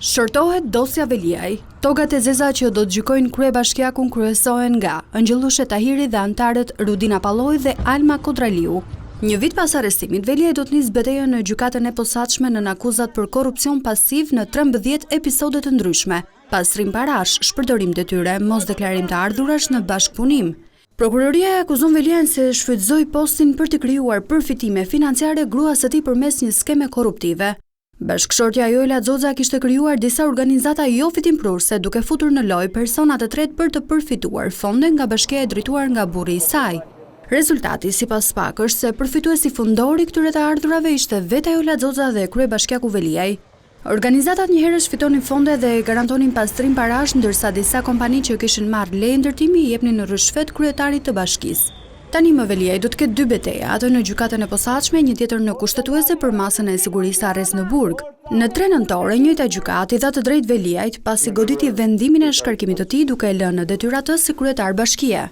Shërtohet dosja Veliaj. Togat e zeza që do të gjykojnë kryebashkiakun kryesohen nga Angjëllushe Tahiri dhe antarët Rudina Palloj dhe Alma Kodraliu. Një vit pas arrestimit, Veliaj do të nisë betejën në gjykatën e posaçme nën akuzat për korrupsion pasiv në 13 episode të ndryshme, pastrim parash, shpërdorim detyre, mos deklarim të ardhurash në bashkëpunim. Prokuroria e akuzon Veliajin se shfrytëzoi postin për të krijuar përfitime financiare gruas së tij përmes një skeme korruptive. Bashkëshortja Jojla Xoxa kishte krijuar disa organizata jo fitimprurse duke futur në lojë persona të tretë për të përfituar fonde nga bashkia e drejtuar nga burri i saj. Rezultati sipas SPAK është se përfituesi fundor i këtyre të ardhurave ishte vetë Jojla Xoxa dhe kryebashkiaku Veliaj. Organizatat njëherësh fitonin fonde dhe garantonin pastrim parash, ndërsa disa kompani që kishin marrë leje ndërtimi i jepnin në rishfet kryetarit të bashkisë. Tani më Veliaj do të ketë dy betejë, atë në gjykatën e posaçme, një tjetër në kushtetuese për masën e sigurisë arrest në burg. Në 3 nëntor, njëjta gjykatë i dha të drejtë Veliajt pasi goditi vendimin e shkarkimit të tij duke lënë në detyrë atë si kryetar bashkie.